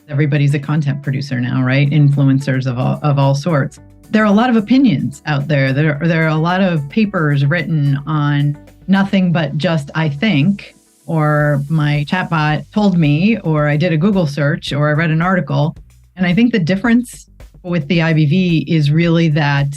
Everybody's a content producer now, right? Influencers of all sorts. There are a lot of opinions out there. There are a lot of papers written on nothing but just I think, or my chatbot told me, or I did a Google search, or I read an article. And I think the difference with the IBV is really that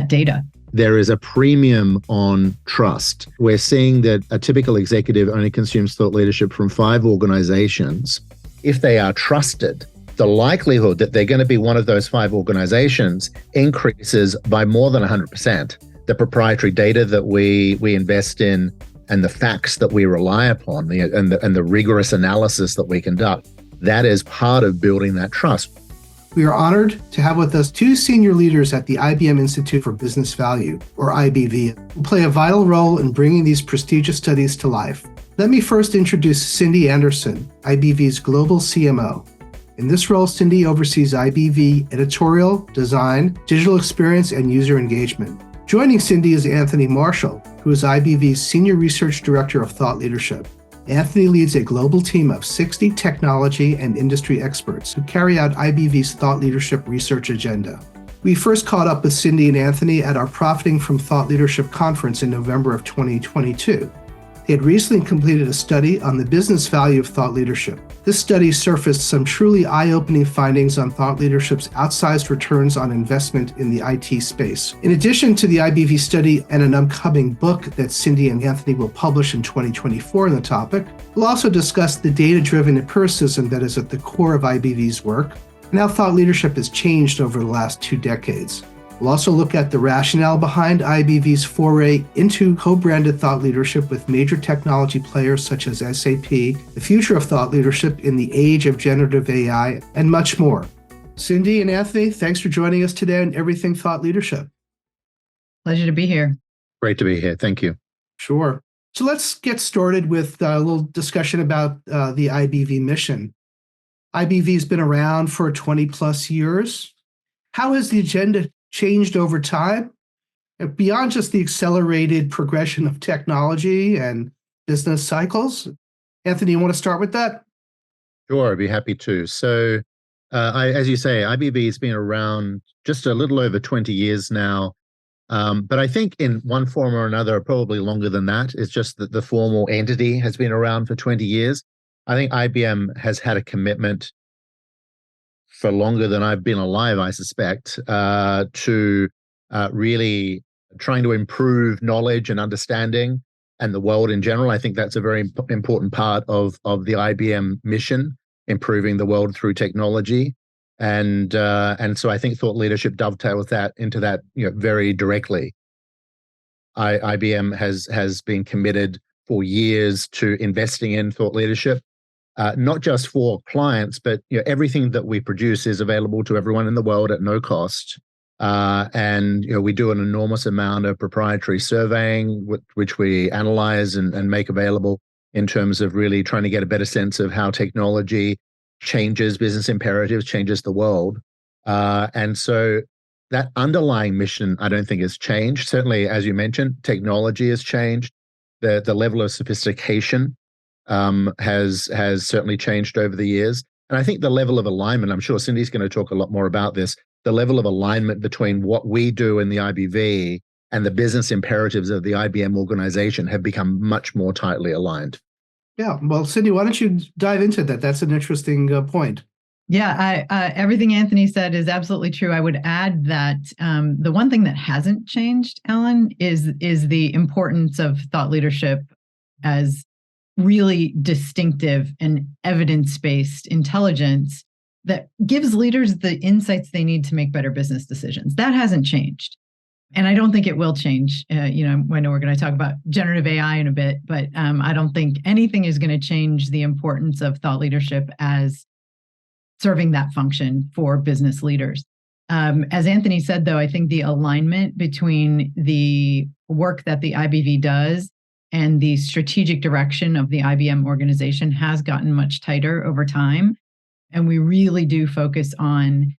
data. There is a premium on trust. We're seeing that a typical executive only consumes thought leadership from 5 organizations. If they are trusted, the likelihood that they're going to be one of those 5 organizations increases by more than 100%. The proprietary data that we invest in and the facts that we rely upon and the rigorous analysis that we conduct, that is part of building that trust. We are honored to have with us 2 senior leaders at the IBM Institute for Business Value, or IBV, who play a vital role in bringing these prestigious studies to life. Let me first introduce Cindy Anderson, IBV's global CMO. In this role, Cindy oversees IBV editorial, design, digital experience, and user engagement. Joining Cindy is Anthony Marshall, who is IBV's Senior Research Director of Thought Leadership. Anthony leads a global team of 60 technology and industry experts who carry out IBV's thought leadership research agenda. We first caught up with Cindy and Anthony at our Profiting from Thought Leadership conference in November of 2022. They had recently completed a study on the business value of thought leadership. This study surfaced some truly eye-opening findings on thought leadership's outsized returns on investment in the IT space. In addition to the IBV study and an upcoming book that Cindy and Anthony will publish in 2024 on the topic, we'll also discuss the data-driven empiricism that is at the core of IBV's work and how thought leadership has changed over the last 2 decades. We'll also look at the rationale behind IBV's foray into co-branded thought leadership with major technology players such as SAP, the future of thought leadership in the age of generative AI, and much more. Cindy and Anthony, thanks for joining us today on Everything Thought Leadership. Pleasure to be here. Great to be here. Thank you. Sure. So let's get started with a little discussion about the IBV mission. IBV has been around for 20 plus years. How has the agenda changed over time, beyond just the accelerated progression of technology and business cycles? Anthony, you want to start with that? Sure, I'd be happy to. So, as you say, IBV has been around just a little over 20 years now. But I think in one form or another, probably longer than that. It's just that the formal entity has been around for 20 years. I think IBM has had a commitment for longer than I've been alive, I suspect, to really trying to improve knowledge and understanding and the world in general. I think that's a very important part of the IBM mission, improving the world through technology. And so I think thought leadership dovetails that into that, very directly. IBM has been committed for years to investing in thought leadership. Not just for clients, but everything that we produce is available to everyone in the world at no cost. And we do an enormous amount of proprietary surveying, which we analyze and make available in terms of really trying to get a better sense of how technology changes business imperatives, changes the world. And so that underlying mission, I don't think has changed. Certainly, as you mentioned, technology has changed. The level of sophistication has certainly changed over the years. And I think the level of alignment, I'm sure Cindy's going to talk a lot more about this, the level of alignment between what we do in the IBV and the business imperatives of the IBM organization have become much more tightly aligned. Yeah, well, Cindy, why don't you dive into that? That's an interesting point. Yeah, everything Anthony said is absolutely true. I would add that the one thing that hasn't changed, Alan, is the importance of thought leadership as really distinctive and evidence-based intelligence that gives leaders the insights they need to make better business decisions. That hasn't changed. And I don't think it will change. I know we're going to talk about generative AI in a bit, but I don't think anything is going to change the importance of thought leadership as serving that function for business leaders. As Anthony said, though, I think the alignment between the work that the IBV does and the strategic direction of the IBM organization has gotten much tighter over time. And we really do focus on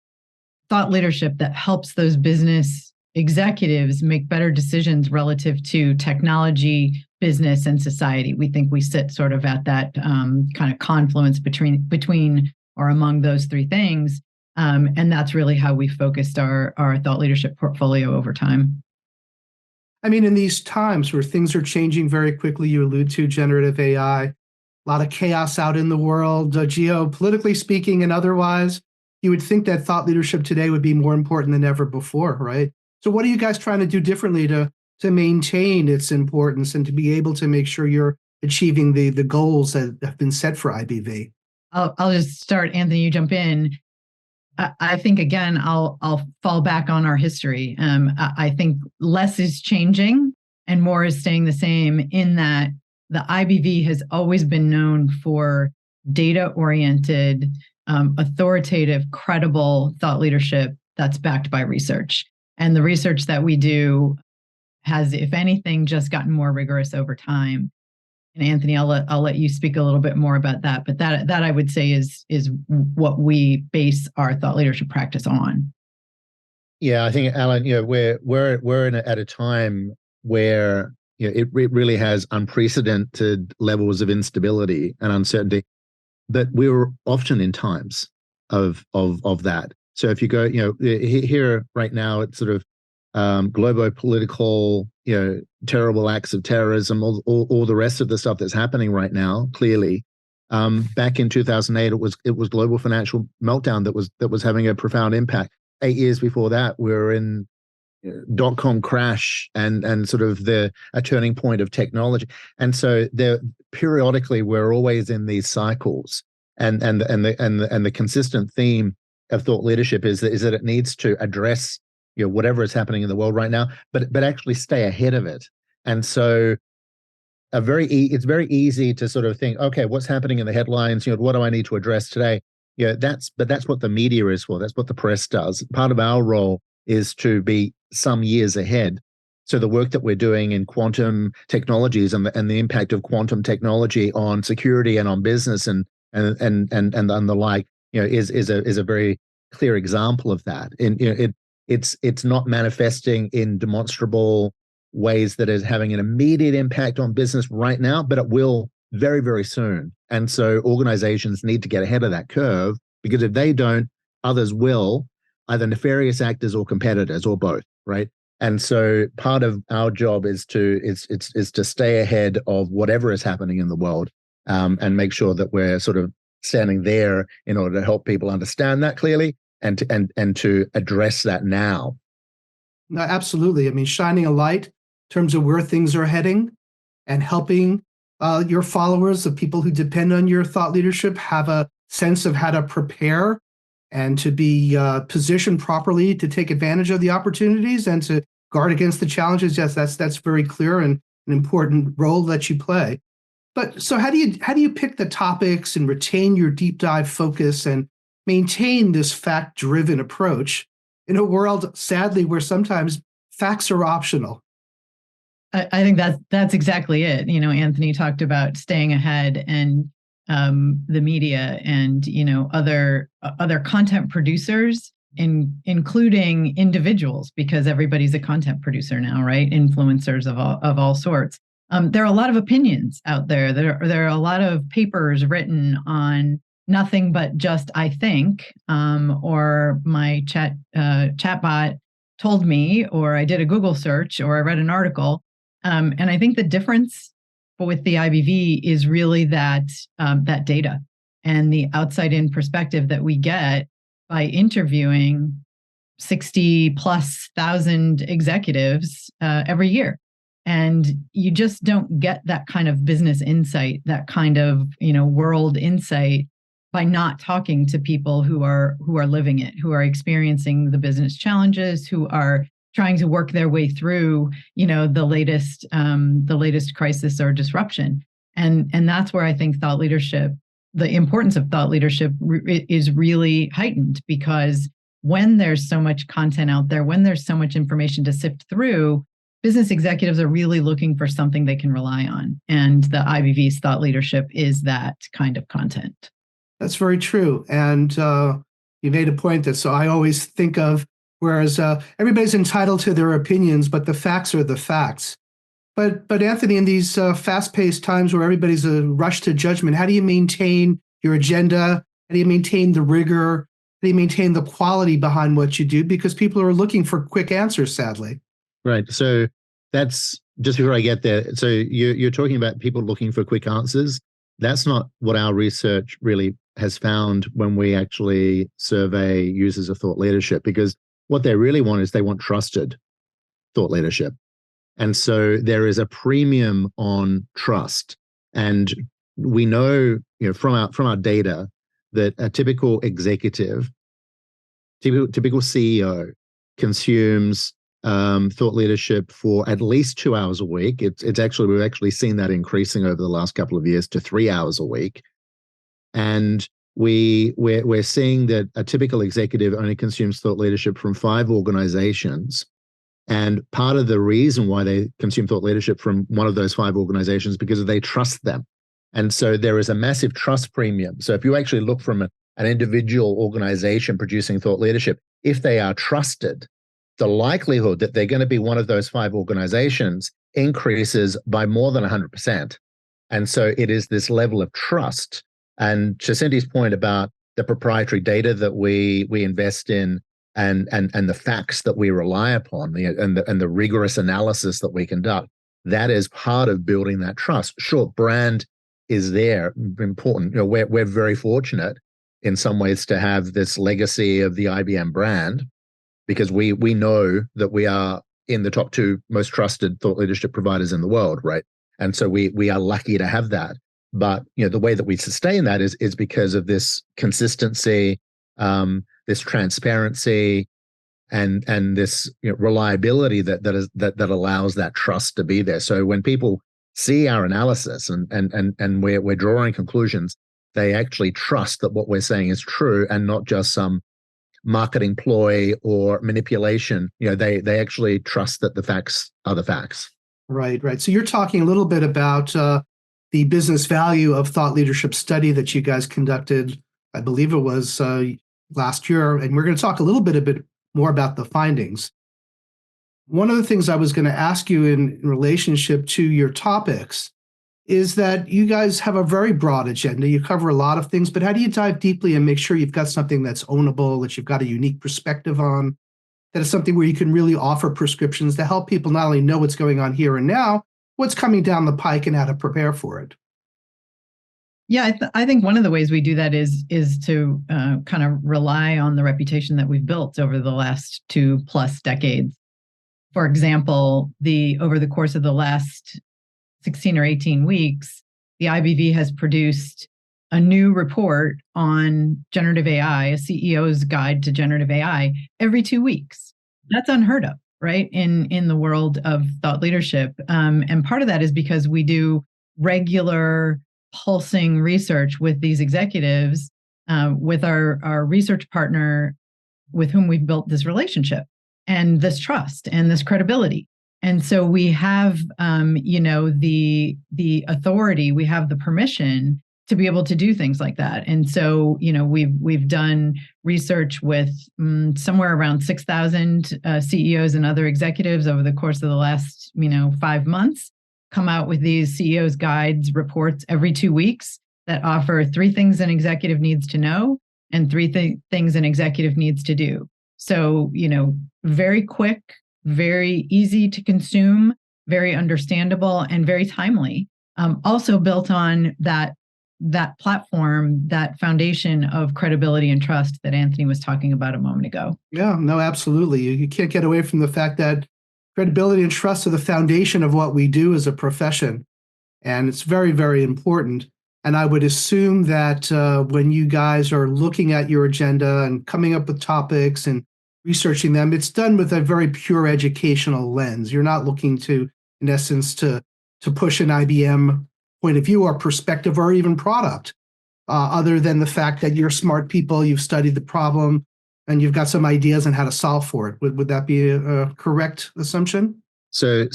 thought leadership that helps those business executives make better decisions relative to technology, business, and society. We think we sit sort of at that kind of confluence between or among those three things. And that's really how we focused our thought leadership portfolio over time. I mean, in these times where things are changing very quickly, you allude to generative AI, a lot of chaos out in the world, geopolitically speaking and otherwise, you would think that thought leadership today would be more important than ever before, right? So what are you guys trying to do differently to maintain its importance and to be able to make sure you're achieving the goals that have been set for IBV? I'll just start. Anthony, you jump in. I think, again, I'll fall back on our history. I think less is changing and more is staying the same, in that the IBV has always been known for data-oriented, authoritative, credible thought leadership that's backed by research. And the research that we do has, if anything, just gotten more rigorous over time. And Anthony, I'll let you speak a little bit more about that. But that I would say is what we base our thought leadership practice on. Yeah, I think, Alan, we're at a time where it really has unprecedented levels of instability and uncertainty. But we're often in times of that. So if you go, here right now, it's sort of global political, terrible acts of terrorism, all the rest of the stuff that's happening right now. Clearly, back in 2008, it was global financial meltdown that was having a profound impact. 8 years before that, we were in dot-com crash and sort of a turning point of technology. And so periodically we're always in these cycles. And the consistent theme of thought leadership is that it needs to address whatever is happening in the world right now, but actually stay ahead of it. And so it's very easy to sort of think, okay, what's happening in the headlines? What do I need to address today? That's what the media is for. That's what the press does. Part of our role is to be some years ahead. So the work that we're doing in quantum technologies and the impact of quantum technology on security and on business and the like, is a very clear example of that. And it's not manifesting in demonstrable ways that is having an immediate impact on business right now, but it will very, very soon. And so organizations need to get ahead of that curve, because if they don't, others will, either nefarious actors or competitors or both, right? And so part of our job is to stay ahead of whatever is happening in the world, and make sure that we're sort of standing there in order to help people understand that clearly and to address that now. No, absolutely. I mean, shining a light in terms of where things are heading and helping your followers, the people who depend on your thought leadership, have a sense of how to prepare and to be positioned properly to take advantage of the opportunities and to guard against the challenges. Yes, that's very clear and an important role that you play. But so how do you pick the topics and retain your deep dive focus and maintain this fact-driven approach in a world, sadly, where sometimes facts are optional? I think that's exactly it. Anthony talked about staying ahead, and the media and other content producers, including individuals, because everybody's a content producer now, right? Influencers of all sorts. There are a lot of opinions out there. There are a lot of papers written on nothing but just I think, or my chatbot told me, or I did a Google search, or I read an article. And I think the difference with the IBV is really that data and the outside-in perspective that we get by interviewing 60,000+ executives every year. And you just don't get that kind of business insight, that kind of world insight, by not talking to people who are living it, who are experiencing the business challenges, who are trying to work their way through, the latest crisis or disruption. And that's where I think thought leadership, the importance of thought leadership is really heightened, because when there's so much content out there, when there's so much information to sift through, business executives are really looking for something they can rely on. And the IBV's thought leadership is that kind of content. That's very true. And you made a point that, so I always think of, whereas everybody's entitled to their opinions, but the facts are the facts. But Anthony, in these fast-paced times where everybody's a rush to judgment, how do you maintain your agenda How do you maintain the rigor? How do you maintain the quality behind what you do? Because people are looking for quick answers, sadly. Right. So that's just before I get there. So you're talking about people looking for quick answers. That's not what our research really has found when we actually survey users of thought leadership, because what they really want is they want trusted thought leadership. And so there is a premium on trust. And we know, from our data that a typical executive, typical CEO consumes thought leadership for at least 2 hours a week. We've actually seen that increasing over the last couple of years to 3 hours a week. And we're seeing that a typical executive only consumes thought leadership from 5 organizations. And part of the reason why they consume thought leadership from one of those 5 organizations is because they trust them. And so there is a massive trust premium. So if you actually look from an individual organization producing thought leadership, if they are trusted, the likelihood that they're going to be one of those 5 organizations increases by more than 100%. And so it is this level of trust. And to Cindy's point about the proprietary data that we invest in, and the facts that we rely upon, and the rigorous analysis that we conduct, that is part of building that trust. Sure, brand is there, important. We're very fortunate in some ways to have this legacy of the IBM brand, because we know that we are in the top 2 most trusted thought leadership providers in the world, right? And so we are lucky to have that. But the way that we sustain that is because of this consistency, this transparency, and this reliability that allows that trust to be there. So when people see our analysis and we're drawing conclusions, they actually trust that what we're saying is true and not just some marketing ploy or manipulation. They actually trust that the facts are the facts. Right. So you're talking a little bit about the business value of thought leadership study that you guys conducted. I believe it was last year, and we're going to talk a little bit more about the findings. One of the things I was going to ask you in relationship to your topics is that you guys have a very broad agenda. You cover a lot of things, but how do you dive deeply and make sure you've got something that's ownable, that you've got a unique perspective on, that is something where you can really offer prescriptions to help people not only know what's going on here and now, what's coming down the pike and how to prepare for it? Yeah, I think one of the ways we do that is to kind of rely on the reputation that we've built over the last 2+ decades. For example, over the course of the last 16 or 18 weeks, the IBV has produced a new report on generative AI, a CEO's guide to generative AI, every 2 weeks. That's unheard of, right, in the world of thought leadership. And part of that is because we do regular pulsing research with these executives, with our research partner with whom we've built this relationship and this trust and this credibility. And so we have, the authority, we have the permission to be able to do things like that. And so, we've done research with somewhere around 6,000 CEOs and other executives over the course of the last, 5 months, come out with these CEOs guides reports every 2 weeks that offer 3 things an executive needs to know and 3 things an executive needs to do. So, very quick, very easy to consume, very understandable, and very timely. Also built on that platform, that foundation of credibility and trust that Anthony was talking about a moment ago. Yeah, no, absolutely. You can't get away from the fact that credibility and trust are the foundation of what we do as a profession. And it's very, very important. And I would assume that when you guys are looking at your agenda and coming up with topics and researching them, it's done with a very pure educational lens. You're not looking to, in essence, to push an IBM point of view or perspective or even product, other than the fact that you're smart people, you've studied the problem, and you've got some ideas on how to solve for it. Would that be a correct assumption? So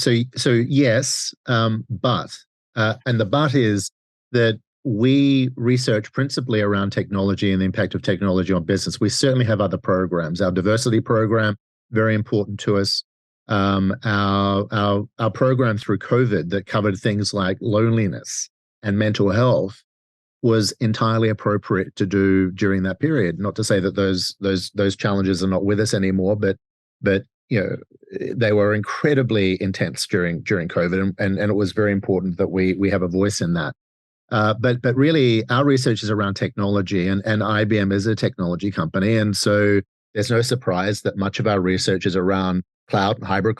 yes, but and the but is that we research principally around technology and the impact of technology on business. We certainly have other programs. Our diversity program, very important to us. Our program through COVID that covered things like loneliness and mental health was entirely appropriate to do during that period. Not to say that those challenges are not with us anymore, but they were incredibly intense during COVID, and it was very important that we have a voice in that. But really, our research is around technology, and IBM is a technology company, and so there's no surprise that much of our research is around cloud, hybrid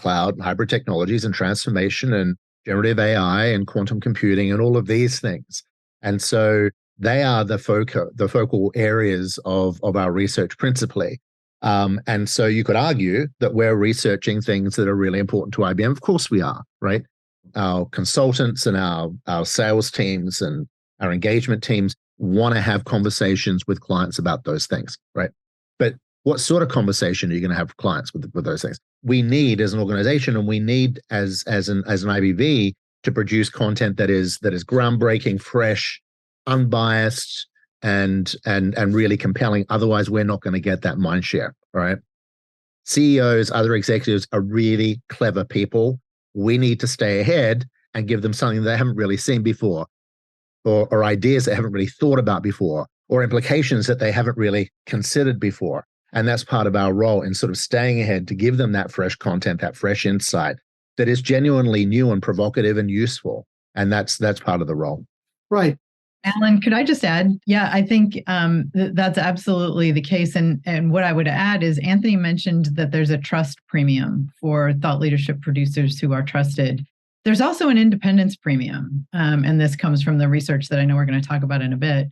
technologies, and transformation, and generative AI, and quantum computing, and all of these things. And so they are the focal areas of our research principally. And so you could argue that we're researching things that are really important to IBM. Of course we are, right? Our consultants and our sales teams and our engagement teams want to have conversations with clients about those things, right? But what sort of conversation are you going to have with clients with those things? We need, as an organization, and we need as an IBV, to produce content that is groundbreaking, fresh, unbiased, and really compelling. Otherwise, we're not going to get that mind share, right? CEOs, other executives are really clever people. We need to stay ahead and give them something they haven't really seen before, or ideas they haven't really thought about before, or implications that they haven't really considered before. And that's part of our role in sort of staying ahead to give them that fresh content, that fresh insight that is genuinely new and provocative and useful. And that's part of the role. Right. Alan, could I just add? Yeah, I think that's absolutely the case. And what I would add is Anthony mentioned that there's a trust premium for thought leadership producers who are trusted. There's also an independence premium. And this comes from the research that I know we're going to talk about in a bit.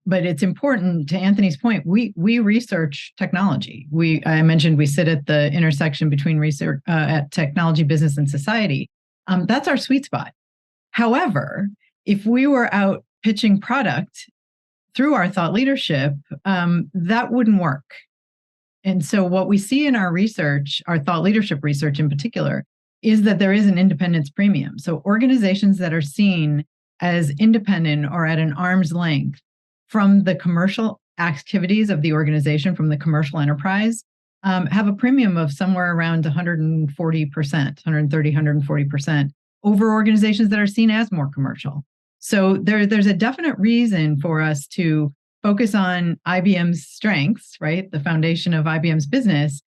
But it's important, to Anthony's point, we research technology. I mentioned we sit at the intersection between research at technology, business, and society. That's our sweet spot. However, if we were out pitching product through our thought leadership, that wouldn't work. And so what we see in our research, our thought leadership research in particular, is that there is an independence premium. So organizations that are seen as independent or at an arm's length from the commercial activities of the organization, from the commercial enterprise, have a premium of somewhere around 140%, 130, 140% over organizations that are seen as more commercial. So there's a definite reason for us to focus on IBM's strengths, right? The foundation of IBM's business,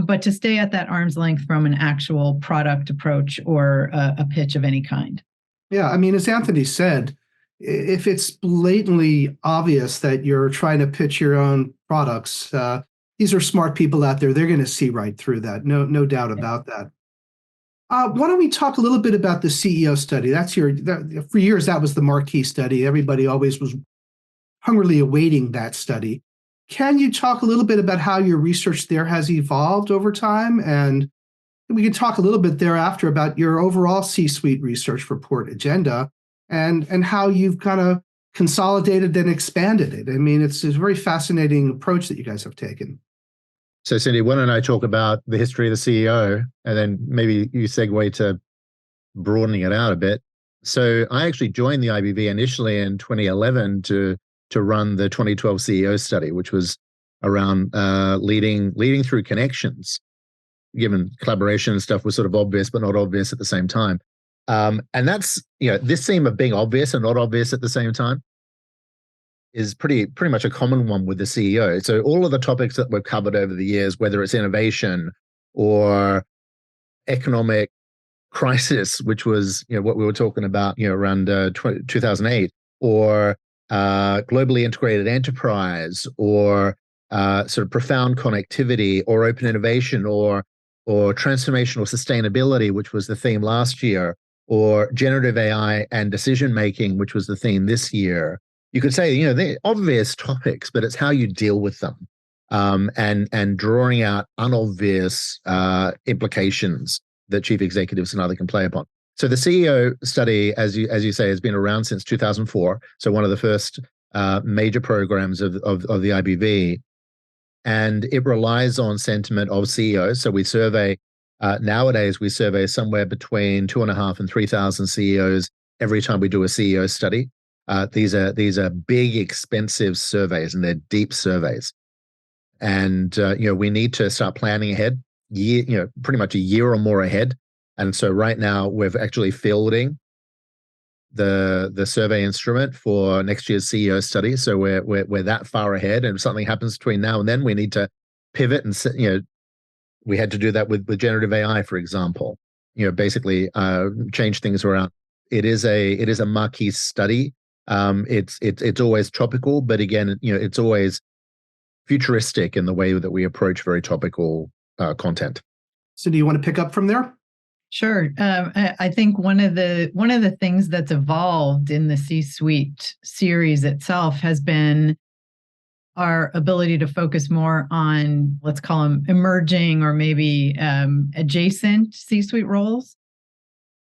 but to stay at that arm's length from an actual product approach or a pitch of any kind. Yeah, I mean, as Anthony said, if it's blatantly obvious that you're trying to pitch your own products, these are smart people out there. They're going to see right through that. No doubt about that. Why don't we talk a little bit about the CEO study? For years, that was the marquee study. Everybody always was hungrily awaiting that study. Can you talk a little bit about how your research there has evolved over time? And we can talk a little bit thereafter about your overall C-suite research report agenda and how you've kind of consolidated and expanded it. I mean, it's a very fascinating approach that you guys have taken. So, Cindy, why don't I talk about the history of the CEO, and then maybe you segue to broadening it out a bit. So I actually joined the IBV initially in 2011 to run the 2012 CEO study, which was around leading through connections, given collaboration and stuff was sort of obvious, but not obvious at the same time. And that's, this theme of being obvious and not obvious at the same time is pretty much a common one with the CEO. So all of the topics that we've covered over the years, whether it's innovation or economic crisis, which was what we were talking about around 2008, or globally integrated enterprise, or sort of profound connectivity, or open innovation, or transformational sustainability, which was the theme last year, or generative AI and decision making, which was the theme this year. You could say, they're obvious topics, but it's how you deal with them, and drawing out unobvious implications that chief executives and others can play upon. So the CEO study, as you say, has been around since 2004. So one of the first major programs of the IBV, and it relies on sentiment of CEOs. So we survey nowadays we survey somewhere between 2,500 and 3,000 CEOs every time we do a CEO study. These are big, expensive surveys, and they're deep surveys. And we need to start planning ahead, pretty much a year or more ahead. And so right now we're actually fielding the survey instrument for next year's CEO study. So we're that far ahead, and if something happens between now and then, we need to pivot and we had to do that with generative AI, for example. Basically change things around. It is a marquee study. It's always topical, but again, it's always futuristic in the way that we approach very topical content. So, do you want to pick up from there? Sure. I think one of the things that's evolved in the C-suite series itself has been our ability to focus more on, let's call them emerging or maybe adjacent C-suite roles.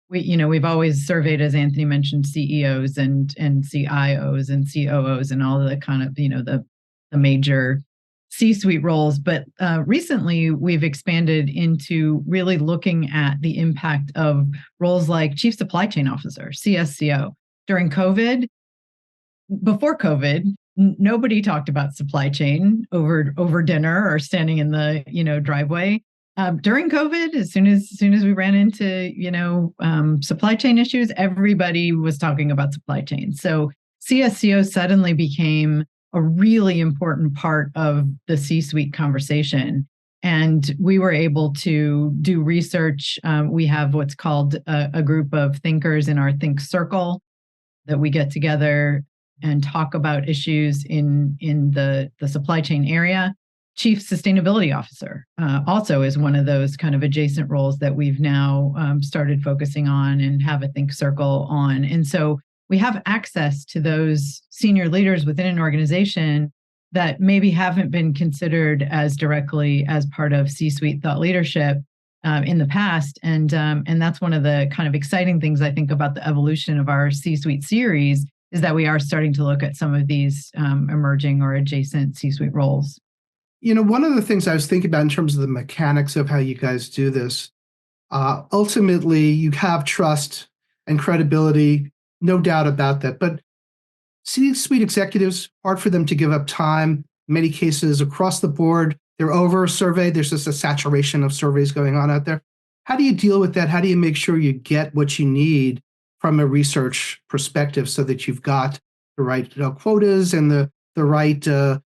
We've always surveyed, as Anthony mentioned, CEOs and CIOs and COOs and all the kind of the major C-suite roles, but recently we've expanded into really looking at the impact of roles like Chief Supply Chain Officer, CSCO. During COVID, before COVID, nobody talked about supply chain over dinner or standing in the driveway. During COVID, as soon as we ran into supply chain issues, everybody was talking about supply chain. So CSCO suddenly became a really important part of the C-suite conversation. And we were able to do research. We have what's called a group of thinkers in our Think Circle that we get together and talk about issues in the supply chain area. Chief Sustainability Officer also is one of those kind of adjacent roles that we've now started focusing on and have a Think Circle on. And so we have access to those senior leaders within an organization that maybe haven't been considered as directly as part of C-suite thought leadership in the past. And that's one of the kind of exciting things I think about the evolution of our C-suite series is that we are starting to look at some of these emerging or adjacent C-suite roles. One of the things I was thinking about in terms of the mechanics of how you guys do this, ultimately you have trust and credibility, no doubt about that. But C-suite executives, hard for them to give up time. In many cases across the board, they're over-surveyed. There's just a saturation of surveys going on out there. How do you deal with that? How do you make sure you get what you need from a research perspective so that you've got the right quotas and the right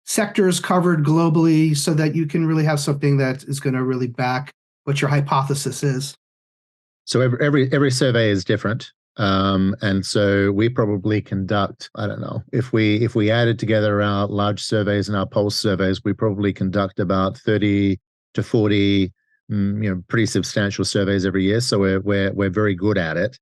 sectors covered globally so that you can really have something that is going to really back what your hypothesis is? So every survey is different. And so we probably conduct, I don't know, if we added together our large surveys and our pulse surveys, we probably conduct about 30 to 40, pretty substantial surveys every year. So we're very good at it.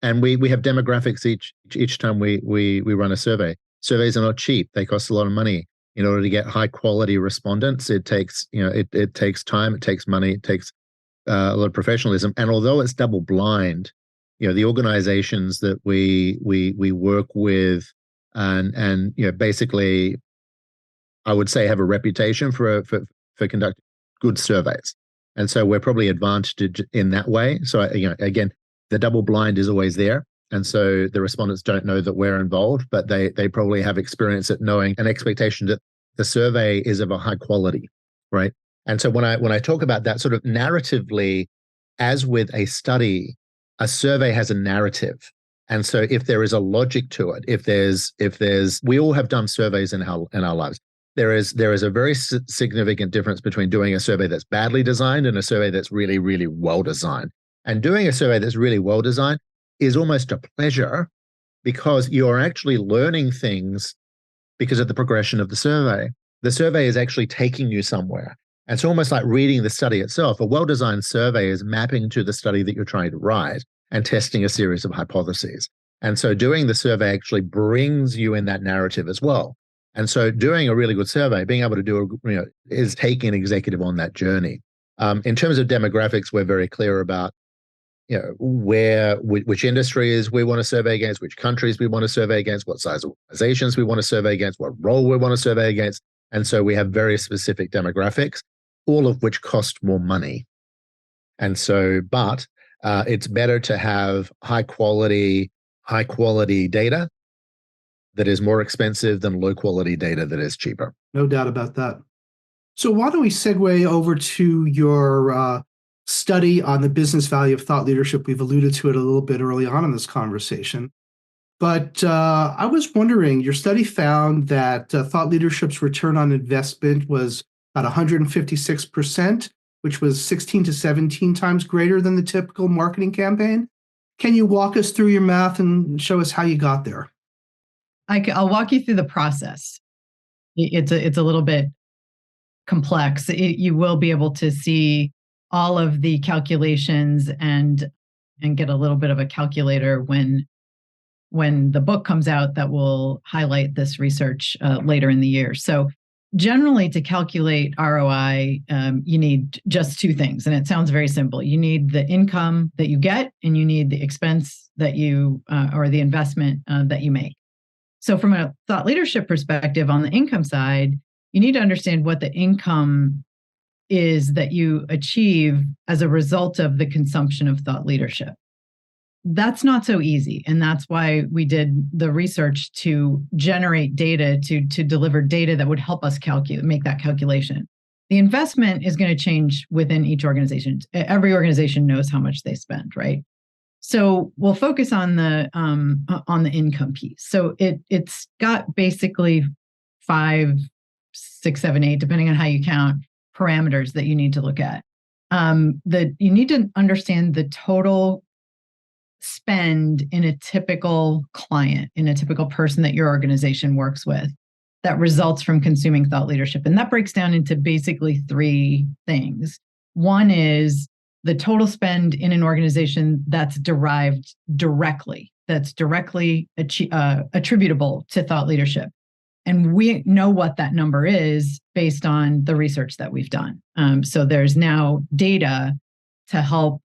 And we have demographics each time we run a survey. Surveys are not cheap. They cost a lot of money. In order to get high quality respondents, it takes, it takes time, it takes money, it takes a lot of professionalism. And although it's double blind, the organizations that we work with and basically, I would say have a reputation for conducting good surveys. And so we're probably advantaged in that way. So, again, the double blind is always there. And so the respondents don't know that we're involved, but they probably have experience at knowing an expectation that the survey is of a high quality, right? And so when I talk about that sort of narratively, as with a study, a survey has a narrative. And so if there is a logic to it, if there's we all have done surveys in our lives. There is a very significant difference between doing a survey that's badly designed and a survey that's really, really well designed. And doing a survey that's really well designed is almost a pleasure because you're actually learning things because of the progression of the survey. The survey is actually taking you somewhere. And it's almost like reading the study itself. A well-designed survey is mapping to the study that you're trying to write and testing a series of hypotheses. And so doing the survey actually brings you in that narrative as well. And so doing a really good survey, being able to do is taking an executive on that journey. In terms of demographics, we're very clear about which industries we want to survey against, which countries we want to survey against, what size organizations we want to survey against, what role we want to survey against. And so we have very specific demographics, all of which cost more money. And so, but it's better to have high quality data that is more expensive than low quality data that is cheaper. No doubt about that. So why don't we segue over to your study on the business value of thought leadership. We've alluded to it a little bit early on in this conversation. But I was wondering, your study found that thought leadership's return on investment was about 156%, which was 16 to 17 times greater than the typical marketing campaign. Can you walk us through your math and show us how you got there? I'll walk you through the process. It's a little bit complex. You will be able to see all of the calculations and get a little bit of a calculator when the book comes out that will highlight this research later in the year. So generally, to calculate ROI, you need just two things, and it sounds very simple. You need the income that you get, and you need the expense that you or the investment that you make. So from a thought leadership perspective, on the income side, you need to understand what the income is that you achieve as a result of the consumption of thought leadership. That's not so easy. And that's why we did the research to generate data, to deliver data that would help us make that calculation. The investment is going to change within each organization. Every organization knows how much they spend, right? So we'll focus on the income piece. So it's got basically 5, 6, 7, 8, depending on how you count, parameters that you need to look at. You need to understand the total spend in a typical client, in a typical person that your organization works with, that results from consuming thought leadership. And that breaks down into basically 3 things. One is the total spend in an organization that's derived directly, attributable to thought leadership. And we know what that number is based on the research that we've done. So there's now data to help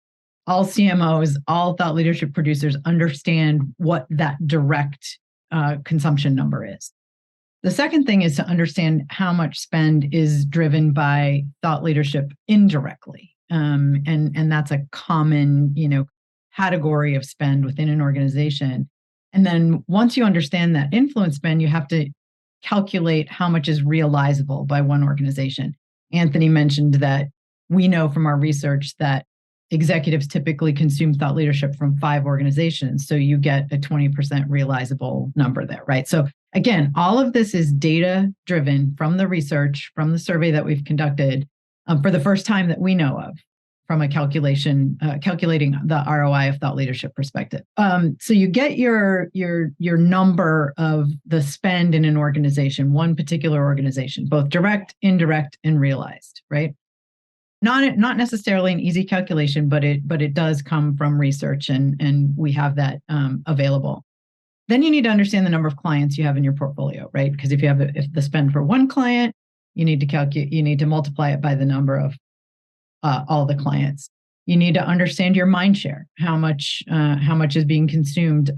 all CMOs, all thought leadership producers understand what that direct consumption number is. The second thing is to understand how much spend is driven by thought leadership indirectly. And that's a common, category of spend within an organization. And then once you understand that influence spend, you have to calculate how much is realizable by one organization. Anthony mentioned that we know from our research that executives typically consume thought leadership from 5 organizations. So you get a 20% realizable number there, right? So again, all of this is data driven from the research, from the survey that we've conducted for the first time that we know of, from a calculating the ROI of thought leadership perspective. So you get your number of the spend in an organization, one particular organization, both direct, indirect, and realized, right? Not necessarily an easy calculation, but it does come from research, and we have that available. Then you need to understand the number of clients you have in your portfolio, right? Because if the spend for one client, you need to multiply it by the number of all the clients. You need to understand your mind share, how much is being consumed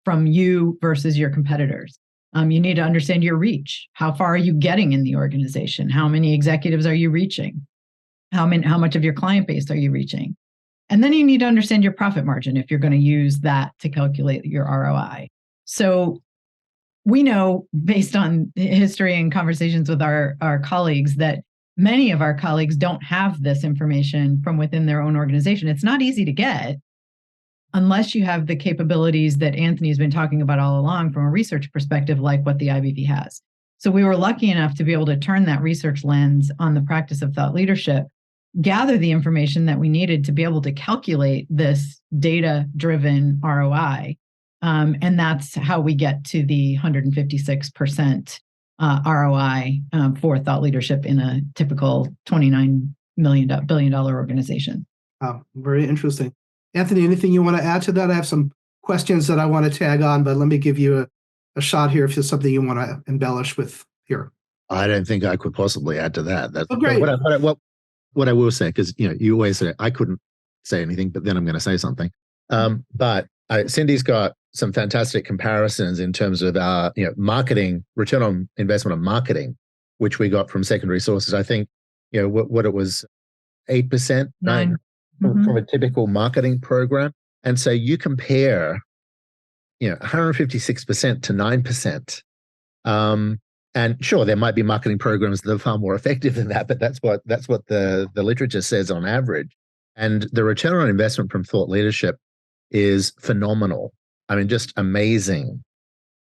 from you versus your competitors. You need to understand your reach. How far are you getting in the organization? How many executives are you reaching? How much of your client base are you reaching? And then you need to understand your profit margin if you're going to use that to calculate your ROI. So we know, based on history and conversations with our colleagues, that many of our colleagues don't have this information from within their own organization. It's not easy to get unless you have the capabilities that Anthony's been talking about all along from a research perspective, like what the IBV has. So we were lucky enough to be able to turn that research lens on the practice of thought leadership, gather the information that we needed to be able to calculate this data-driven ROI. And that's how we get to the 156% ROI for thought leadership in a typical $29 billion organization. Wow, very interesting. Anthony, anything you want to add to that? I have some questions that I want to tag on, but let me give you a shot here if there's something you want to embellish with here. I don't think I could possibly add to that. That's great. What I will say, because you always say I couldn't say anything, but then I'm going to say something. But Cindy's got some fantastic comparisons in terms of our marketing return on investment on marketing, which we got from secondary sources. I think what it was 8%, 9% from a typical marketing program, and so you compare 156% to 9%. And sure, there might be marketing programs that are far more effective than that, but that's what the literature says on average. And the return on investment from thought leadership is phenomenal. I mean, just amazing.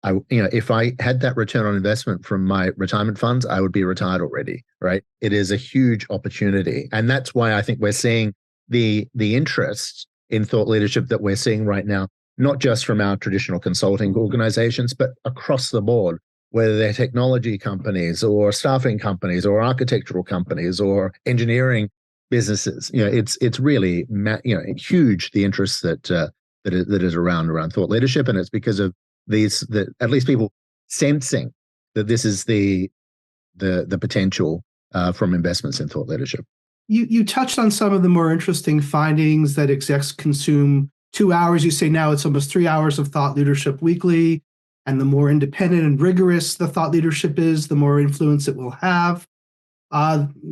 If I had that return on investment from my retirement funds, I would be retired already, right? It is a huge opportunity. And that's why I think we're seeing the interest in thought leadership that we're seeing right now, not just from our traditional consulting organizations, but across the board, whether they're technology companies or staffing companies or architectural companies or engineering businesses. It's really huge, the interest that is around thought leadership, and it's because of at least people sensing that this is the potential from investments in thought leadership. You touched on some of the more interesting findings that execs consume 2 hours. You say now it's almost 3 hours of thought leadership weekly. And the more independent and rigorous the thought leadership is, the more influence it will have.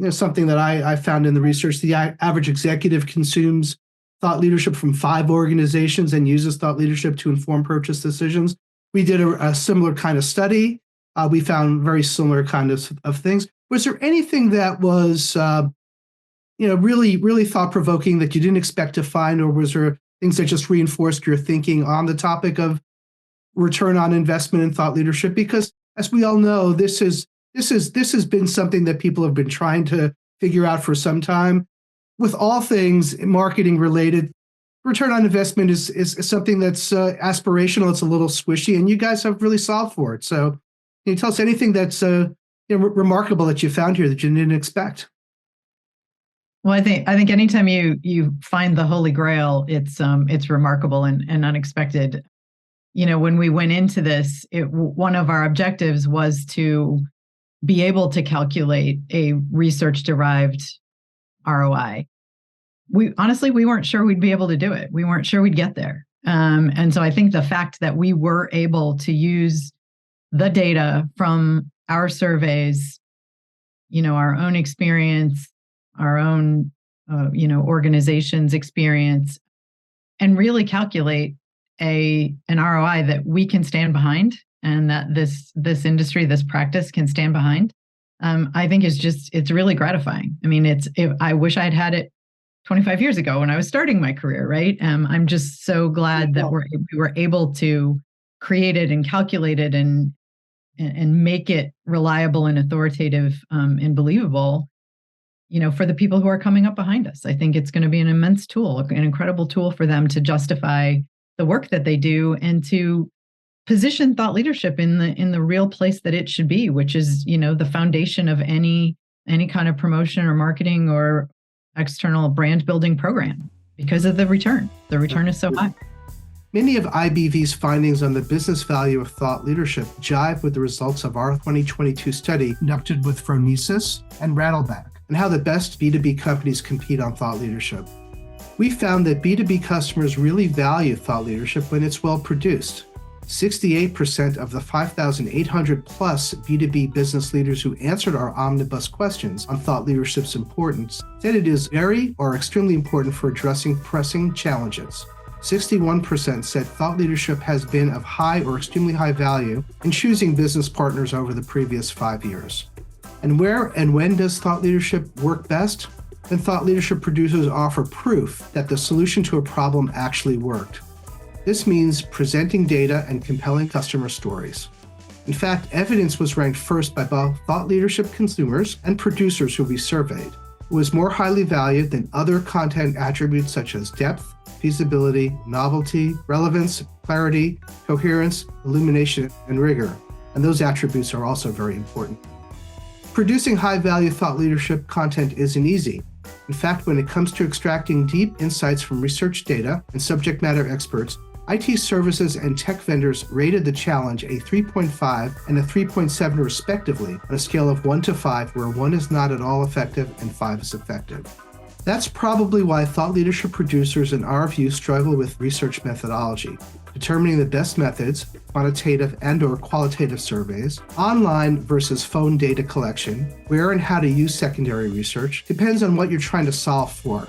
Something that I found in the research, the average executive consumes thought leadership from 5 organizations and uses thought leadership to inform purchase decisions. We did a similar kind of study. We found very similar kind of things. Was there anything that was really, really thought-provoking that you didn't expect to find, or was there things that just reinforced your thinking on the topic of return on investment in thought leadership? Because as we all know, this has been something that people have been trying to figure out for some time. With all things marketing related, return on investment is something that's aspirational. It's a little squishy, and you guys have really solved for it. So can you tell us anything that's remarkable that you found here that you didn't expect? Well, I think anytime you find the Holy Grail, it's remarkable and unexpected. When we went into this, one of our objectives was to be able to calculate a research-derived ROI. We weren't sure we'd be able to do it. We weren't sure we'd get there. And so I think the fact that we were able to use the data from our surveys, our own experience, our own, organization's experience, and really calculate an ROI that we can stand behind, and that this industry, this practice can stand behind, I think it's really gratifying. I mean, I wish I'd had it 25 years ago when I was starting my career, right? I'm just so glad that we were able to create it and calculate it and make it reliable and authoritative and believable, for the people who are coming up behind us. I think it's going to be an immense tool, an incredible tool for them to justify the work that they do and to position thought leadership in the real place that it should be, which is, the foundation of any kind of promotion or marketing or external brand building program, because of the return. The return is so high. Many of IBV's findings on the business value of thought leadership jive with the results of our 2022 study conducted with Phronesis and Rattleback, and how the best B2B companies compete on thought leadership. We found that B2B customers really value thought leadership when it's well produced. 68% of the 5,800 plus B2B business leaders who answered our omnibus questions on thought leadership's importance said it is very or extremely important for addressing pressing challenges. 61% said thought leadership has been of high or extremely high value in choosing business partners over the previous 5 years. And where and when does thought leadership work best? When thought leadership producers offer proof that the solution to a problem actually worked. This means presenting data and compelling customer stories. In fact, evidence was ranked first by both thought leadership consumers and producers who we surveyed. It was more highly valued than other content attributes such as depth, feasibility, novelty, relevance, clarity, coherence, illumination, and rigor. And those attributes are also very important. Producing high-value thought leadership content isn't easy. In fact, when it comes to extracting deep insights from research data and subject matter experts, IT services and tech vendors rated the challenge a 3.5 and a 3.7 respectively on a scale of 1 to 5, where 1 is not at all effective and 5 is effective. That's probably why thought leadership producers, in our view, struggle with research methodology. Determining the best methods, quantitative and/or qualitative surveys, online versus phone data collection, where and how to use secondary research, depends on what you're trying to solve for.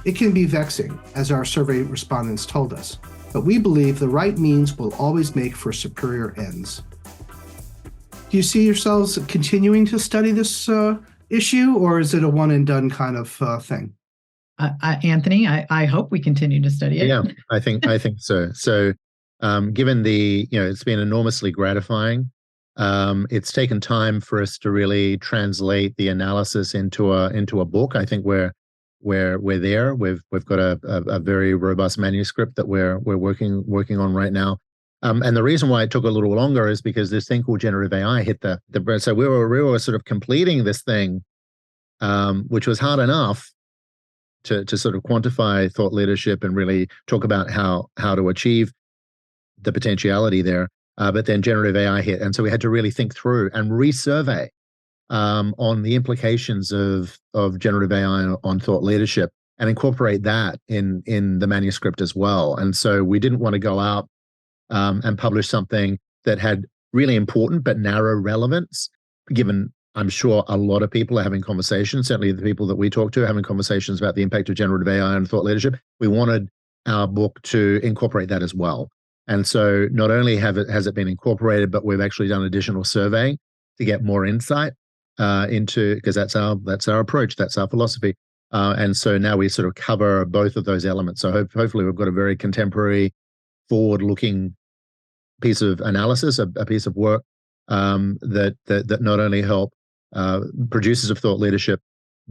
It can be vexing, as our survey respondents told us, but we believe the right means will always make for superior ends. Do you see yourselves continuing to study this issue, or is it a one and done kind of thing? Anthony, I hope we continue to study it. Yeah, I think so. So, given it's been enormously gratifying. It's taken time for us to really translate the analysis into a book. I think we're there. We've got a very robust manuscript that we're working on right now. And the reason why it took a little longer is because this thing called generative AI hit the so we were sort of completing this thing, which was hard enough to sort of quantify thought leadership and really talk about how to achieve the potentiality there. But then generative AI hit, and so we had to really think through and resurvey on the implications of generative AI on thought leadership and incorporate that in the manuscript as well. And so we didn't want to go out and publish something that had really important but narrow relevance, given I'm sure a lot of people are having conversations, certainly the people that we talk to are having conversations about the impact of generative AI on thought leadership. We wanted our book to incorporate that as well. And so not only has it been incorporated, but we've actually done additional surveying to get more insight into, because that's our approach, that's our philosophy. And so now we sort of cover both of those elements. So hopefully we've got a very contemporary, forward-looking piece of analysis, a piece of work that not only help producers of thought leadership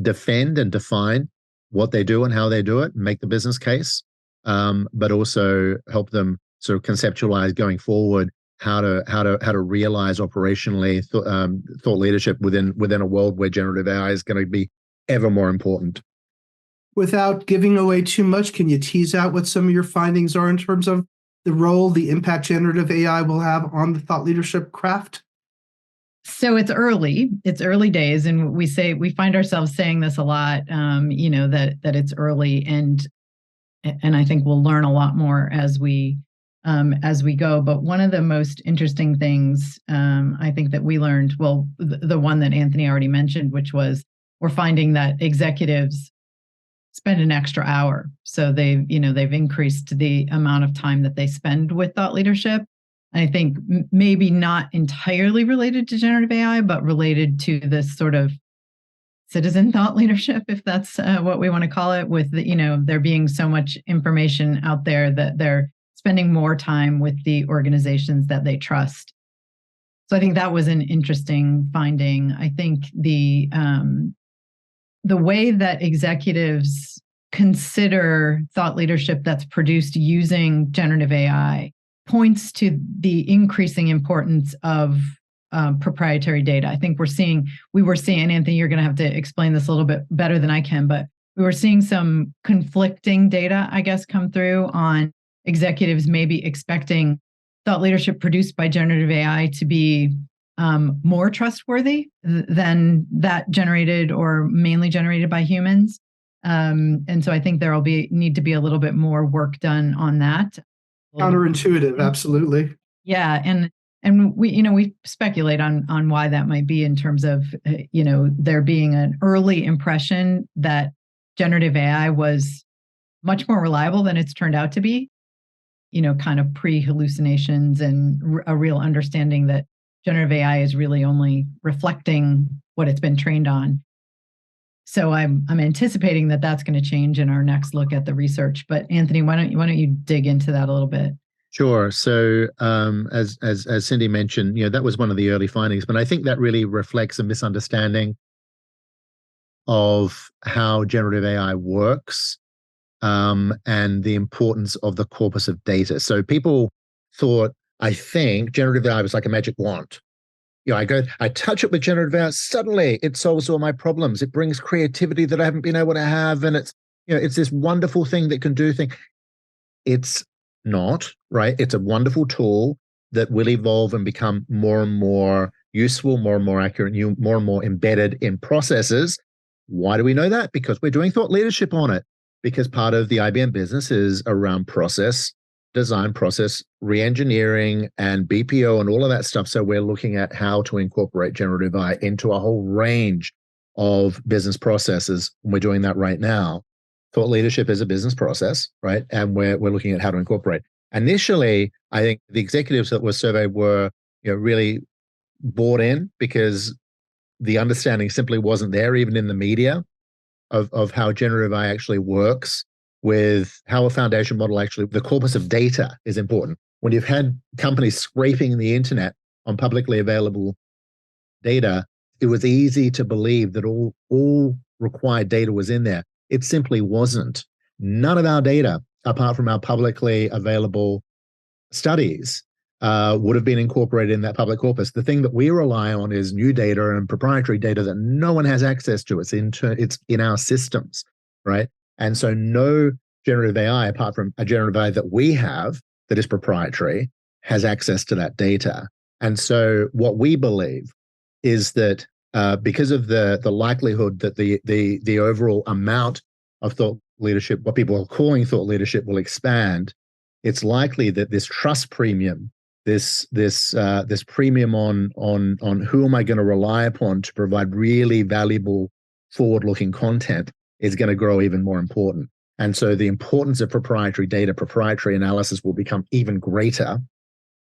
defend and define what they do and how they do it, and make the business case, but also help them sort of conceptualize going forward how to realize operationally thought leadership within a world where generative AI is going to be ever more important. Without giving away too much, can you tease out what some of your findings are in terms of the role, the impact generative AI will have on the thought leadership craft? So it's early days, and we find ourselves saying this a lot, that it's early, and I think we'll learn a lot more as we go. But one of the most interesting things I think that we learned, well, the one that Anthony already mentioned, which was we're finding that executives spend an extra hour. So they've increased the amount of time that they spend with thought leadership. I think maybe not entirely related to generative AI, but related to this sort of citizen thought leadership, if that's what we want to call it, with there being so much information out there that they're spending more time with the organizations that they trust. So I think that was an interesting finding. I think the way that executives consider thought leadership that's produced using generative AI points to the increasing importance of proprietary data. I think we were seeing, and Anthony, you're going to have to explain this a little bit better than I can, but we were seeing some conflicting data, I guess, come through on executives maybe expecting thought leadership produced by generative AI to be more trustworthy than that generated or mainly generated by humans. And so I think there will need to be a little bit more work done on that. Counterintuitive, absolutely. Yeah, and we speculate on why that might be, in terms of there being an early impression that generative AI was much more reliable than it's turned out to be. Kind of pre-hallucinations and a real understanding that generative AI is really only reflecting what it's been trained on. So I'm anticipating that that's going to change in our next look at the research. But Anthony, why don't you dig into that a little bit? Sure. So as Cindy mentioned, that was one of the early findings, but I think that really reflects a misunderstanding of how generative AI works, and the importance of the corpus of data. So people thought, I think, generative AI was like a magic wand. I touch it with generative AI, suddenly it solves all my problems. It brings creativity that I haven't been able to have, and it's this wonderful thing that can do things. It's not, right? It's a wonderful tool that will evolve and become more and more useful, more and more accurate, more and more embedded in processes. Why do we know that? Because we're doing thought leadership on it. Because part of the IBM business is around process design, process re-engineering, and BPO and all of that stuff. So we're looking at how to incorporate generative AI into a whole range of business processes. And we're doing that right now. Thought leadership is a business process, right? And we're looking at how to incorporate. Initially, I think the executives that were surveyed were really bought in because the understanding simply wasn't there, even in the media, of how generative AI actually works, with how a foundation model actually, the corpus of data is important. When you've had companies scraping the internet on publicly available data, it was easy to believe that all required data was in there. It simply wasn't. None of our data, apart from our publicly available studies, would have been incorporated in that public corpus. The thing that we rely on is new data and proprietary data that no one has access to. It's in our systems, right? And so no generative AI, apart from a generative AI that we have that is proprietary, has access to that data. And so what we believe is that because of the likelihood that the overall amount of thought leadership, what people are calling thought leadership, will expand, it's likely that this trust premium, this premium on who am I going to rely upon to provide really valuable forward-looking content, is going to grow even more important. And so the importance of proprietary data, proprietary analysis, will become even greater.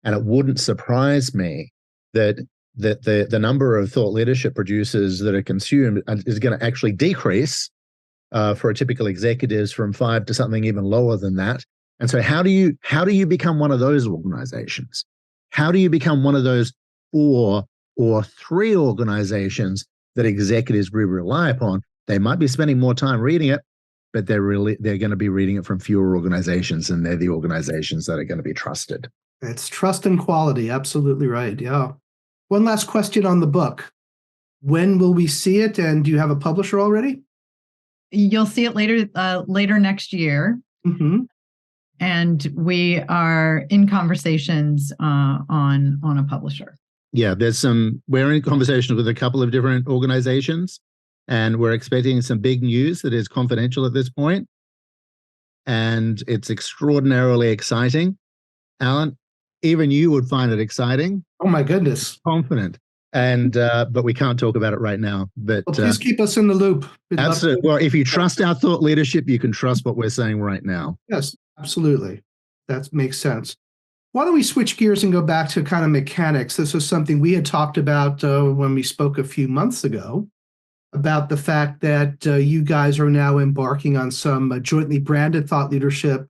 And it wouldn't surprise me that the number of thought leadership producers that are consumed is going to actually decrease for a typical executives from 5 to something even lower than that. And so how do you become one of those organizations? How do you become one of those 4 or 3 organizations that executives really rely upon? They might be spending more time reading it, but they're going to be reading it from fewer organizations, and they're the organizations that are going to be trusted. It's trust and quality. Absolutely right. Yeah. One last question on the book. When will we see it, and do you have a publisher already? You'll see it later next year. Mm-hmm. And we are in conversations on a publisher. Yeah, we're in conversation with a couple of different organizations, and we're expecting some big news that is confidential at this point. And it's extraordinarily exciting. Alan, even you would find it exciting. Oh my goodness. Confident. And but we can't talk about it right now. But well, please keep us in the loop. Absolutely. Well, if you trust our thought leadership, you can trust what we're saying right now. Yes, absolutely. That makes sense. Why don't we switch gears and go back to kind of mechanics? This was something we had talked about when we spoke a few months ago, about the fact that you guys are now embarking on some jointly branded thought leadership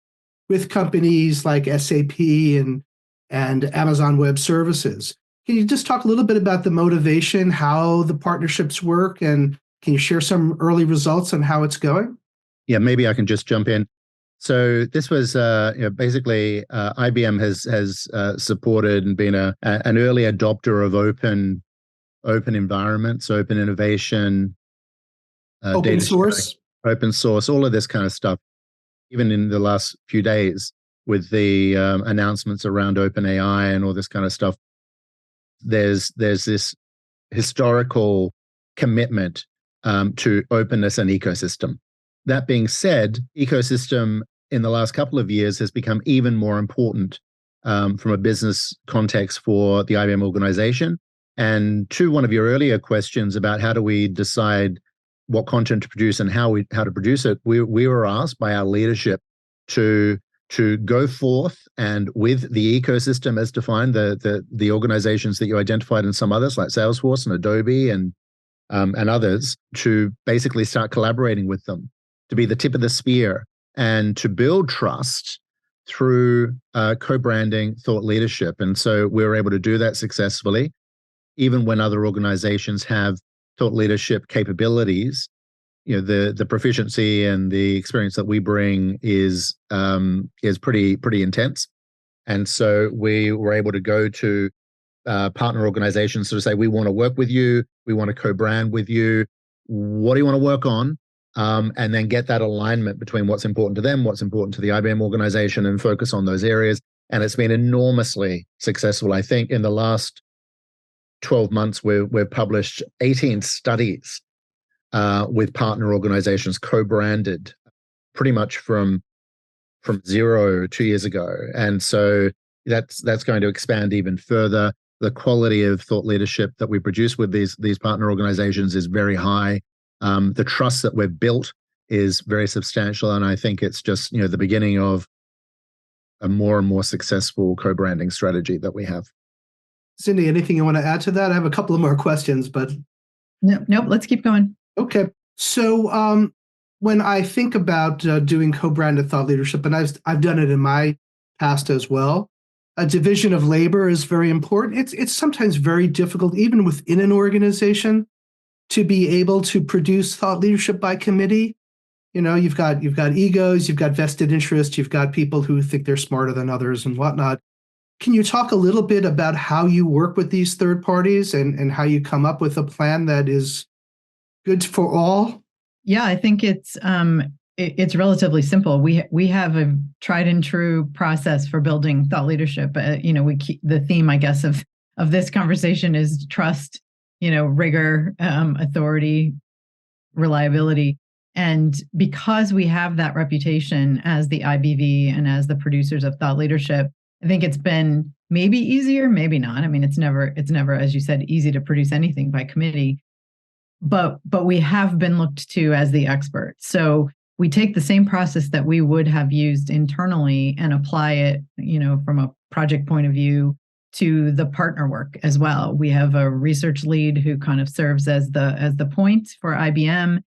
with companies like SAP and Amazon Web Services. Can you just talk a little bit about the motivation, how the partnerships work, and can you share some early results on how it's going? Yeah, maybe I can just jump in. So this was basically IBM has supported and been an early adopter of open environments, open innovation, open source, open source, all of this kind of stuff. Even in the last few days, with the announcements around OpenAI and all this kind of stuff, there's this historical commitment to openness and ecosystem. That being said, ecosystem in the last couple of years has become even more important from a business context for the IBM organization. And to one of your earlier questions about how do we decide what content to produce and how to produce it, we were asked by our leadership to go forth and, with the ecosystem as defined, the organizations that you identified and some others like Salesforce and Adobe and others, to basically start collaborating with them, to be the tip of the spear and to build trust through co-branding thought leadership. And so we were able to do that successfully, even when other organizations have thought leadership capabilities. You know, the proficiency and the experience that we bring is pretty intense. And so we were able to go to partner organizations to say, we want to work with you, we want to co-brand with you. What do you want to work on? And then get that alignment between what's important to them, what's important to the IBM organization, and focus on those areas. And it's been enormously successful. I think in the last 12 months, we've published 18 studies with partner organizations, co-branded, pretty much from zero 2 years ago. And so that's going to expand even further. The quality of thought leadership that we produce with these partner organizations is very high. The trust that we've built is very substantial, and I think it's just the beginning of a more and more successful co-branding strategy that we have. Cindy, anything you want to add to that? I have a couple of more questions, but Nope, let's keep going. okay. So when I think about doing co-branded thought leadership, and I've done it in my past as well, a division of labor is very important. It's sometimes very difficult, even within an organization, to be able to produce thought leadership by committee. You've got egos, you've got vested interests, you've got people who think they're smarter than others and whatnot. Can you talk a little bit about how you work with these third parties and how you come up with a plan that is good for all? Yeah, I think it's relatively simple. We have a tried and true process for building thought leadership. We keep the theme, I guess, of this conversation is trust, rigor, authority, reliability. And because we have that reputation as the IBV and as the producers of thought leadership, I think it's been maybe easier, maybe not. I mean, it's never, as you said, easy to produce anything by committee, but we have been looked to as the expert. So we take the same process that we would have used internally and apply it, from a project point of view to the partner work as well. We have a research lead who kind of serves as the point for IBM.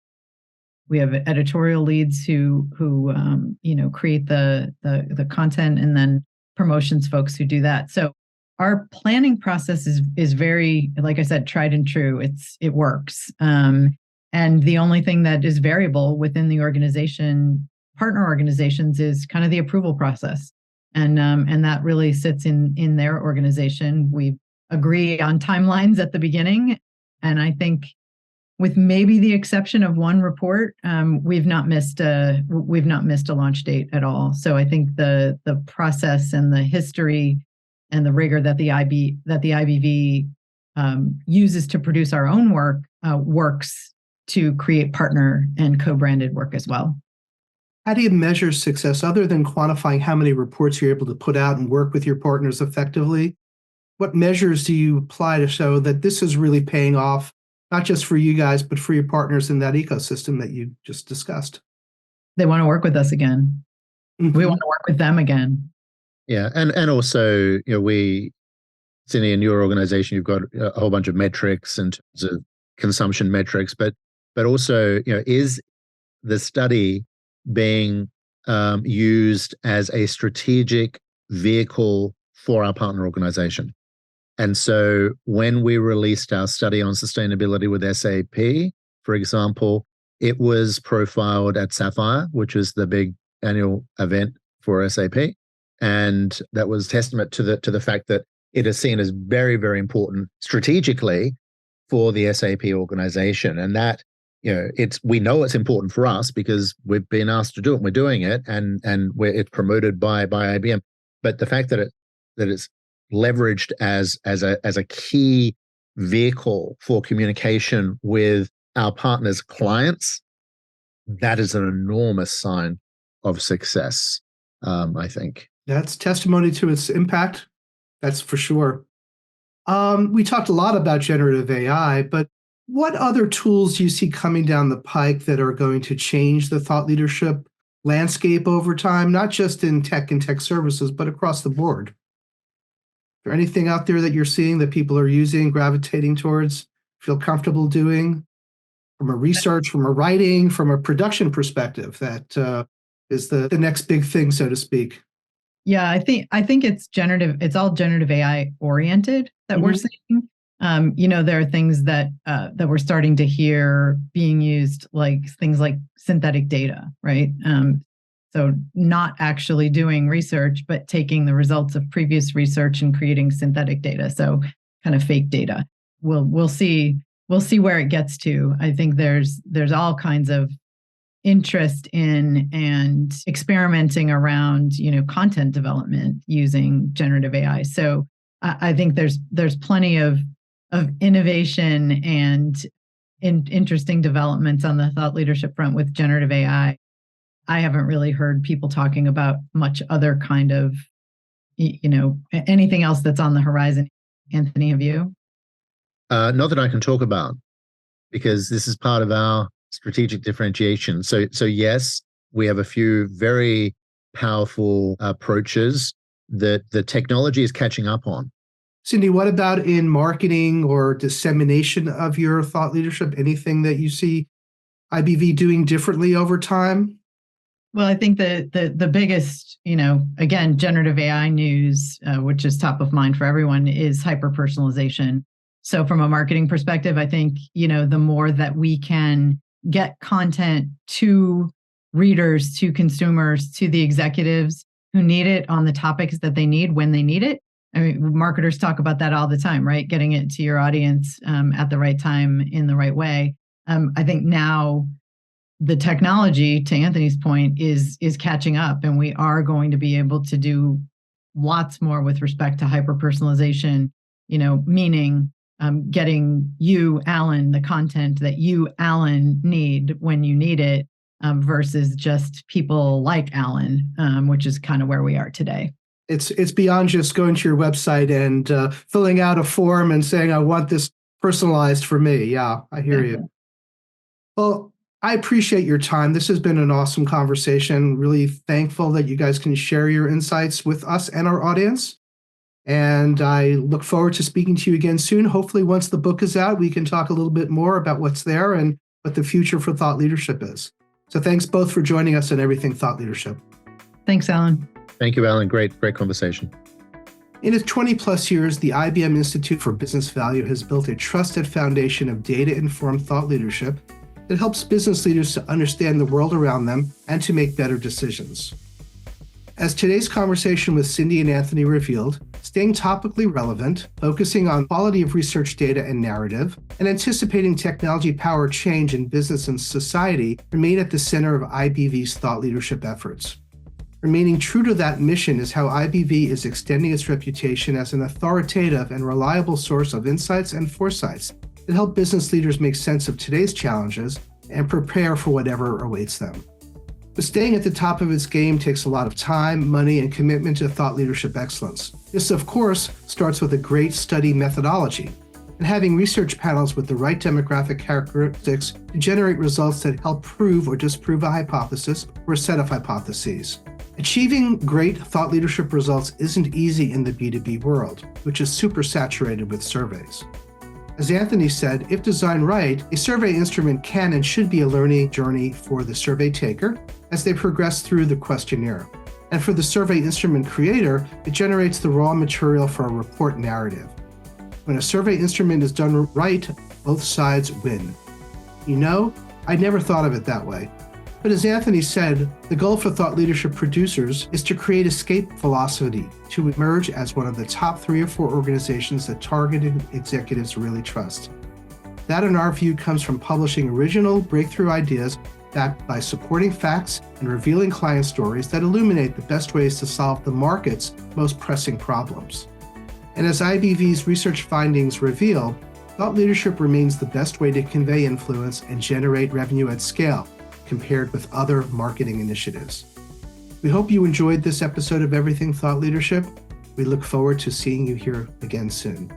We have editorial leads who create the content, and then promotions folks who do that. So our planning process is very, like I said, tried and true. It works. And the only thing that is variable within the organization, partner organizations, is kind of the approval process. And that really sits in their organization. We agree on timelines at the beginning. And I think with maybe the exception of one report, we've not missed a launch date at all. So I think the process and the history and the rigor that the IBV uses to produce our own work works to create partner and co-branded work as well. How do you measure success other than quantifying how many reports you're able to put out and work with your partners effectively? What measures do you apply to show that this is really paying off, not just for you guys, but for your partners in that ecosystem that you just discussed? They want to work with us again. Mm-hmm. We want to work with them again. Yeah, and also, Cindy, in your organization, you've got a whole bunch of metrics in terms of consumption metrics, but also, is the study being used as a strategic vehicle for our partner organization? And so when we released our study on sustainability with SAP, for example, it was profiled at Sapphire, which is the big annual event for SAP. And that was testament to the fact that it is seen as very, very important strategically for the SAP organization. And that, we know it's important for us because we've been asked to do it and we're doing it, and it's promoted by IBM. But the fact that it's leveraged as a key vehicle for communication with our partners' clients, that is an enormous sign of success, I think. That's testimony to its impact. That's for sure. We talked a lot about generative AI, but what other tools do you see coming down the pike that are going to change the thought leadership landscape over time, not just in tech and tech services, but across the board? Is there anything out there that you're seeing that people are using, gravitating towards, feel comfortable doing from a research, from a writing, from a production perspective that is the next big thing, so to speak? Yeah, I think it's generative. It's all generative AI oriented that we're seeing. There are things that we're starting to hear being used, like things like synthetic data, right? So not actually doing research, but taking the results of previous research and creating synthetic data. So kind of fake data. We'll see where it gets to. I think there's all kinds of interest in and experimenting around, content development using generative AI. So I think there's plenty of innovation and interesting developments on the thought leadership front with generative AI. I haven't really heard people talking about much other kind of, anything else that's on the horizon. Anthony, have you? Not that I can talk about, because this is part of our strategic differentiation. So yes, we have a few very powerful approaches that the technology is catching up on. Cindy, what about in marketing or dissemination of your thought leadership? Anything that you see IBV doing differently over time? Well, I think the biggest, again, generative AI news, which is top of mind for everyone, is hyper-personalization. So from a marketing perspective, I think, the more that we can get content to readers, to consumers, to the executives who need it on the topics that they need when they need it. I mean, marketers talk about that all the time, right? Getting it to your audience at the right time in the right way. I think now the technology, to Anthony's point, is catching up, and we are going to be able to do lots more with respect to hyper-personalization, meaning getting you, Alan, the content that you, Alan, need when you need it, versus just people like Alan, which is kind of where we are today. It's beyond just going to your website and filling out a form and saying, I want this personalized for me. Yeah, I hear you. Well, I appreciate your time. This has been an awesome conversation. Really thankful that you guys can share your insights with us and our audience. And I look forward to speaking to you again soon. Hopefully, once the book is out, we can talk a little bit more about what's there and what the future for thought leadership is. So thanks both for joining us on Everything Thought Leadership. Thanks, Alan. Thank you, Alan. Great conversation. In its 20 plus years, the IBM Institute for Business Value has built a trusted foundation of data-informed thought leadership that helps business leaders to understand the world around them and to make better decisions. As today's conversation with Cindy and Anthony revealed, staying topically relevant, focusing on quality of research data and narrative, and anticipating technology-powered change in business and society remain at the center of IBV's thought leadership efforts. Remaining true to that mission is how IBV is extending its reputation as an authoritative and reliable source of insights and foresights that help business leaders make sense of today's challenges and prepare for whatever awaits them. But staying at the top of its game takes a lot of time, money, and commitment to thought leadership excellence. This, of course, starts with a great study methodology and having research panels with the right demographic characteristics to generate results that help prove or disprove a hypothesis or a set of hypotheses. Achieving great thought leadership results isn't easy in the B2B world, which is super saturated with surveys. As Anthony said, if designed right, a survey instrument can and should be a learning journey for the survey taker as they progress through the questionnaire. And for the survey instrument creator, it generates the raw material for a report narrative. When a survey instrument is done right, both sides win. I never thought of it that way. But as Anthony said, the goal for thought leadership producers is to create escape velocity to emerge as one of the top 3 or 4 organizations that targeted executives really trust. That, in our view, comes from publishing original breakthrough ideas backed by supporting facts and revealing client stories that illuminate the best ways to solve the market's most pressing problems. And as IBV's research findings reveal, thought leadership remains the best way to convey influence and generate revenue at scale, compared with other marketing initiatives. We hope you enjoyed this episode of Everything Thought Leadership. We look forward to seeing you here again soon.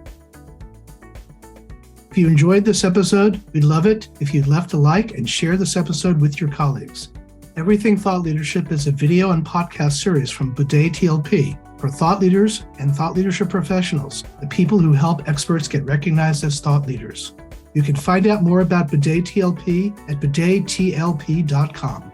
If you enjoyed this episode, we'd love it if you'd left a like and share this episode with your colleagues. Everything Thought Leadership is a video and podcast series from Boudet TLP for thought leaders and thought leadership professionals, the people who help experts get recognized as thought leaders. You can find out more about Boudet TLP at boudettlp.com.